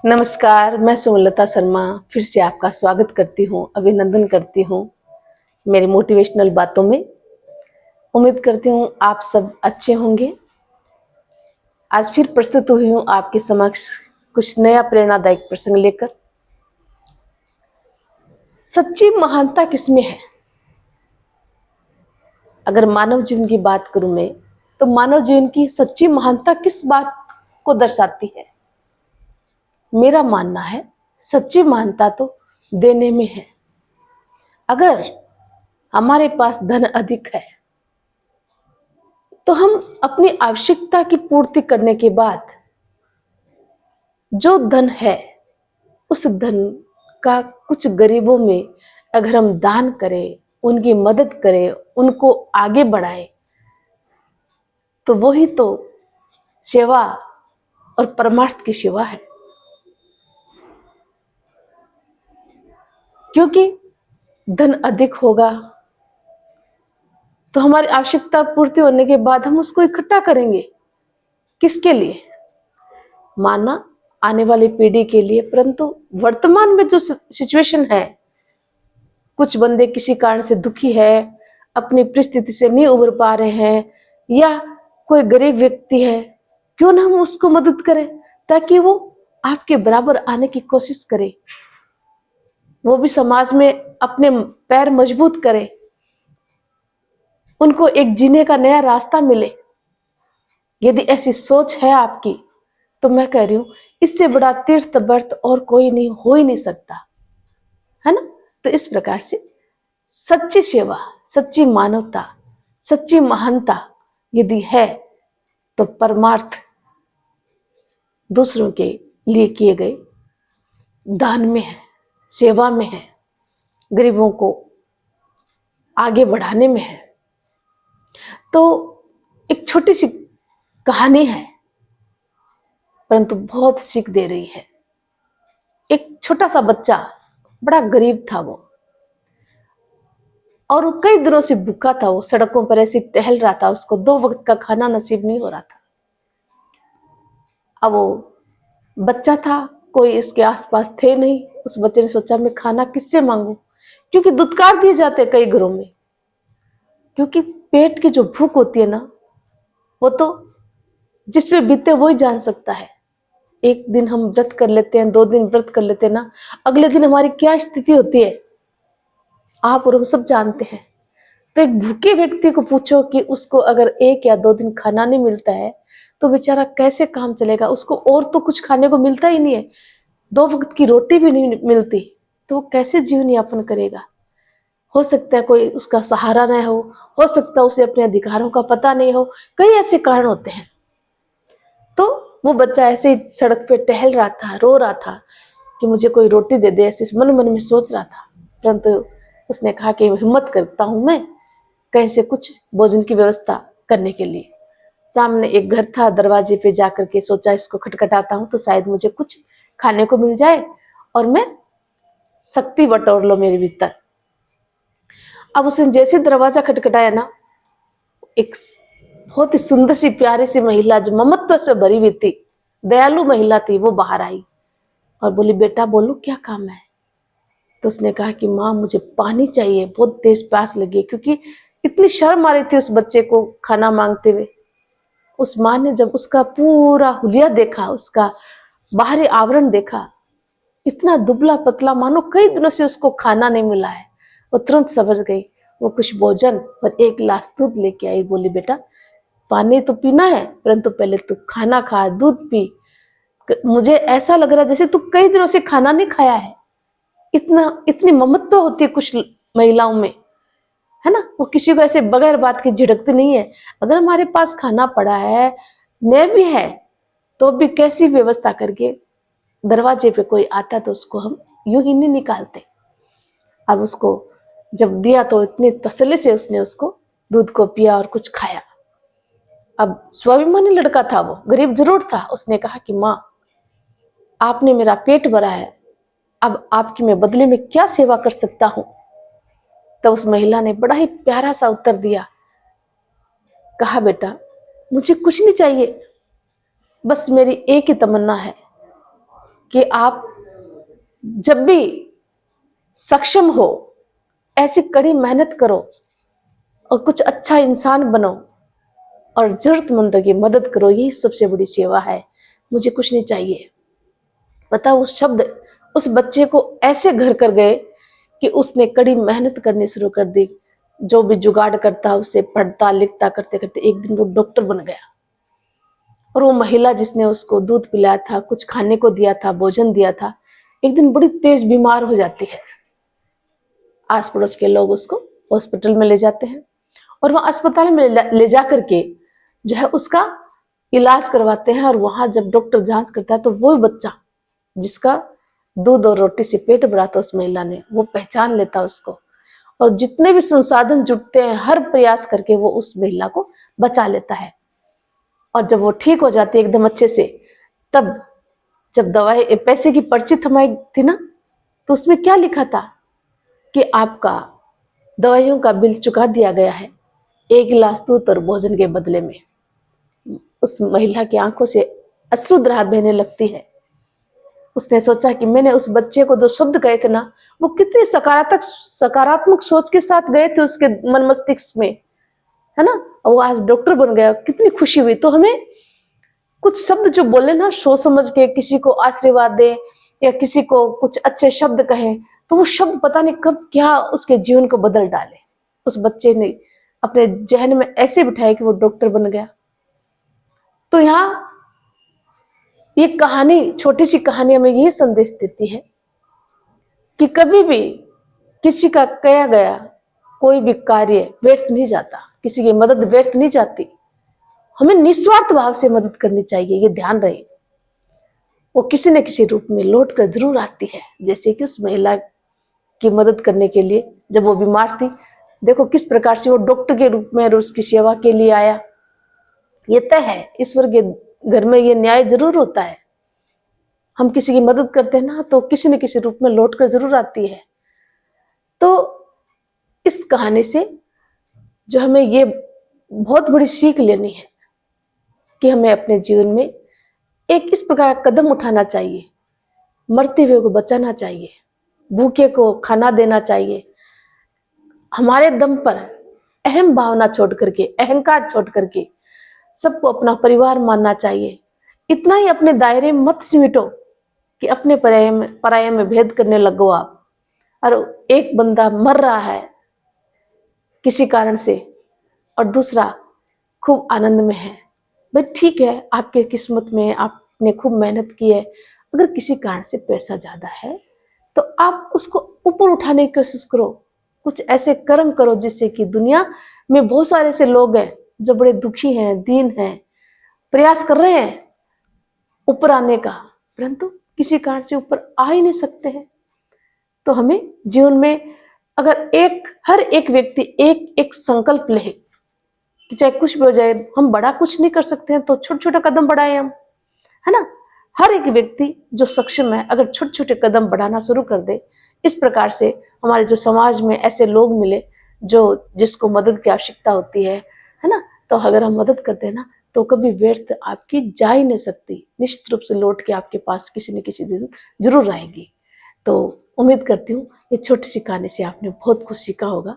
नमस्कार, मैं सुमलता शर्मा फिर से आपका स्वागत करती हूँ, अभिनंदन करती हूँ मेरी मोटिवेशनल बातों में। उम्मीद करती हूँ आप सब अच्छे होंगे। आज फिर प्रस्तुत हुई हूँ आपके समक्ष कुछ नया प्रेरणादायक प्रसंग लेकर। सच्ची महानता किसमें है? अगर मानव जीवन की बात करूं मैं, तो मानव जीवन की सच्ची महानता किस बात को दर्शाती है? मेरा मानना है सच्ची महानता तो देने में है। अगर हमारे पास धन अधिक है तो हम अपनी आवश्यकता की पूर्ति करने के बाद जो धन है उस धन का कुछ गरीबों में अगर हम दान करें, उनकी मदद करें, उनको आगे बढ़ाएं, तो वही तो सेवा और परमार्थ की सेवा है। क्योंकि धन अधिक होगा तो हमारी आवश्यकता पूर्ति होने के बाद हम उसको इकट्ठा करेंगे। किसके लिए? माना आने वाली पीढ़ी के लिए, परंतु वर्तमान में जो सिचुएशन है, कुछ बंदे किसी कारण से दुखी है, अपनी परिस्थिति से नहीं उबर पा रहे हैं, या कोई गरीब व्यक्ति है, क्यों ना हम उसको मदद करें ताकि वो आपके बराबर आने की कोशिश करे, वो भी समाज में अपने पैर मजबूत करे, उनको एक जीने का नया रास्ता मिले। यदि ऐसी सोच है आपकी तो मैं कह रही हूं इससे बड़ा तीर्थ व्रत और कोई नहीं हो ही नहीं सकता, है ना। तो इस प्रकार से सच्ची सेवा, सच्ची मानवता, सच्ची महानता यदि है तो परमार्थ दूसरों के लिए किए गए दान में है, सेवा में है, गरीबों को आगे बढ़ाने में है। तो एक छोटी सी कहानी है परंतु बहुत सीख दे रही है। एक छोटा सा बच्चा, बड़ा गरीब था वो, और वो कई दिनों से भूखा था। वो सड़कों पर ऐसे टहल रहा था, उसको 2 वक्त का खाना नसीब नहीं हो रहा था। अब वो बच्चा था, कोई इसके आसपास थे नहीं। उस बच्चे ने सोचा मैं खाना किससे मांगू, क्योंकि दुत्कार दिए जाते कई घरों में। क्योंकि पेट की जो भूख होती है ना, वो तो जिस पे बीते वही जान सकता है। एक दिन हम व्रत कर लेते हैं, 2 दिन व्रत कर लेते हैं ना, अगले दिन हमारी क्या स्थिति होती है आप और हम सब जानते हैं। तो एक भूखे व्यक्ति को पूछो कि उसको अगर 1 या 2 दिन खाना नहीं मिलता है तो बेचारा कैसे काम चलेगा। उसको और तो कुछ खाने को मिलता ही नहीं है, 2 वक्त की रोटी भी नहीं मिलती, तो वो कैसे जीवन यापन करेगा। हो सकता है कोई उसका सहारा न हो सकता है उसे अपने अधिकारों का पता नहीं हो, कई ऐसे कारण होते हैं। तो वो बच्चा ऐसे ही सड़क पे टहल रहा था, रो रहा था कि मुझे कोई रोटी दे दे, ऐसे मन मन में सोच रहा था। परंतु उसने कहा कि हिम्मत करता हूं मैं कहीं से कुछ भोजन की व्यवस्था करने के लिए। सामने एक घर था, दरवाजे पे जाकर के सोचा इसको खटखटाता हूं तो शायद मुझे कुछ खाने को मिल जाए और मैं शक्ति बटोर लो मेरे भीतर। अब उसने जैसे दरवाजा खटखटाया ना, एक बहुत ही सुंदर सी प्यारी सी महिला जो ममत्व से भरी हुई थी, दयालु महिला थी, वो बाहर आई और बोली बेटा बोलो क्या काम है। तो उसने कहा कि माँ मुझे पानी चाहिए, बहुत तेज प्यास लगी। क्योंकि इतनी शर्म आ रही थी उस बच्चे को खाना मांगते हुए। उस माँ ने जब उसका पूरा हुलिया देखा, उसका बाहरी आवरण देखा, इतना दुबला पतला मानो कई दिनों से उसको खाना नहीं मिला है, वो तुरंत समझ गई। वो कुछ भोजन और 1 गिलास दूध लेके आई। बोली बेटा पानी तो पीना है परंतु पहले तू खाना खा, दूध पी। मुझे ऐसा लग रहा है जैसे तू कई दिनों से खाना नहीं खाया है। इतनी ममत्व होती है कुछ महिलाओं में, है ना। वो किसी को ऐसे बगैर बात के झिड़कती नहीं है। अगर हमारे पास खाना पड़ा है, न भी है, तो भी कैसी व्यवस्था करके दरवाजे पे कोई आता तो उसको हम यूं ही नहीं निकालते। अब उसको जब दिया तो इतनी तसल्ली से उसने उसको दूध को पिया और कुछ खाया। अब स्वाभिमानी लड़का था, वो गरीब जरूर था। उसने कहा कि माँ आपने मेरा पेट भरा है, अब आपकी मैं बदले में क्या सेवा कर सकता हूं। तब उस महिला ने बड़ा ही प्यारा सा उत्तर दिया, कहा बेटा मुझे कुछ नहीं चाहिए, बस मेरी एक ही तमन्ना है कि आप जब भी सक्षम हो ऐसी कड़ी मेहनत करो और कुछ अच्छा इंसान बनो और जरूरतमंदों की मदद करो। यही सबसे बड़ी सेवा है। मुझे कुछ नहीं चाहिए। पता वो शब्द उस बच्चे को ऐसे घर कर गए कि उसने कड़ी मेहनत करनी शुरू कर दी। जो भी जुगाड़ करता उसे पढ़ता लिखता करते करते एक दिन वो डॉक्टर बन गया। और वो महिला जिसने उसको दूध पिलाया था, कुछ खाने को दिया था, भोजन दिया था, एक दिन बड़ी तेज बीमार हो जाती है। आस पड़ोस के लोग उसको हॉस्पिटल में ले जाते हैं और वहां अस्पताल में ले जा करके जो है उसका इलाज करवाते हैं। और वहां जब डॉक्टर जांच करता है तो वो बच्चा जिसका दूध और रोटी से पेट भरा था उस महिला ने, वो पहचान लेता उसको और जितने भी संसाधन जुटते हैं हर प्रयास करके वो उस महिला को बचा लेता है। और जब वो ठीक हो जाती है एकदम अच्छे से, तब जब दवाई पैसे की पर्ची थमाई थी ना, तो उसमें क्या लिखा था कि आपका दवाइयों का बिल चुका दिया गया है 1 गिलास दूध और भोजन के बदले में। उस महिला की आंखों से अश्रुधारा बहने लगती है। उसने सोचा कि मैंने उस बच्चे को जो शब्द कहे थे ना, वो कितने सकारात्मक सोच के साथ गए थे उसके मन मस्तिष्क में, है ना। वो आज डॉक्टर बन गया, कितनी खुशी हुई। तो हमें कुछ शब्द जो बोले ना, सोच समझ के किसी को आशीर्वाद दे या किसी को कुछ अच्छे शब्द कहें, तो वो शब्द पता नहीं कब क्या उसके जीवन को बदल डाले। उस बच्चे ने अपने जहन में ऐसे बिठाया कि वो डॉक्टर बन गया। तो यहाँ ये कहानी, छोटी सी कहानी हमें यही संदेश देती है कि कभी भी किसी का किया गया कोई भी कार्य व्यर्थ नहीं जाता, किसी की मदद व्यर्थ नहीं जाती। हमें निस्वार्थ भाव से मदद करनी चाहिए, ये ध्यान रहे। वो किसी न किसी रूप में लौट कर जरूर आती है। जैसे कि उस महिला की मदद करने के लिए जब वो बीमार थी, देखो किस प्रकार से वो डॉक्टर के रूप में उसकी सेवा के लिए आया। ये तय है, ईश्वर के घर में ये न्याय जरूर होता है। हम किसी की मदद करते हैं ना, तो किसी न किसी रूप में लौट कर जरूर आती है। तो इस कहानी से जो हमें ये बहुत बड़ी सीख लेनी है कि हमें अपने जीवन में एक इस प्रकार का कदम उठाना चाहिए, मरते हुए को बचाना चाहिए, भूखे को खाना देना चाहिए, हमारे दम पर अहम भावना छोड़ करके, अहंकार छोड़ करके सबको अपना परिवार मानना चाहिए। इतना ही अपने दायरे में मत सिमटो कि अपने पराये में भेद करने लगो आप। और एक बंदा मर रहा है किसी कारण से और दूसरा खूब आनंद में है, भाई ठीक है, आपके किस्मत में आपने खूब मेहनत की है। अगर किसी कारण से पैसा ज्यादा है तो आप उसको ऊपर उठाने की कोशिश करो, कुछ ऐसे कर्म करो जिससे कि दुनिया में बहुत सारे ऐसे लोग हैं जो बड़े दुखी हैं, दीन हैं, प्रयास कर रहे हैं ऊपर आने का, परंतु किसी कारण से ऊपर आ ही नहीं सकते हैं। तो हमें जीवन में अगर हर एक व्यक्ति एक संकल्प ले कि चाहे कुछ भी हो जाए, हम बड़ा कुछ नहीं कर सकते हैं तो छोटे छोटे कदम बढ़ाएं हम, है ना। हर एक व्यक्ति जो सक्षम है अगर छोटे छोटे कदम बढ़ाना शुरू कर दे, इस प्रकार से हमारे जो समाज में ऐसे लोग मिले जो जिसको मदद की आवश्यकता होती है ना, तो अगर हम मदद करते हैं ना तो कभी व्यर्थ आपकी जा ही नहीं सकती, निश्चित रूप से लौट के आपके पास किसी न किसी दिन जरूर आएगी। तो उम्मीद करती हूँ ये छोटी सी कहानी से आपने बहुत कुछ सीखा होगा।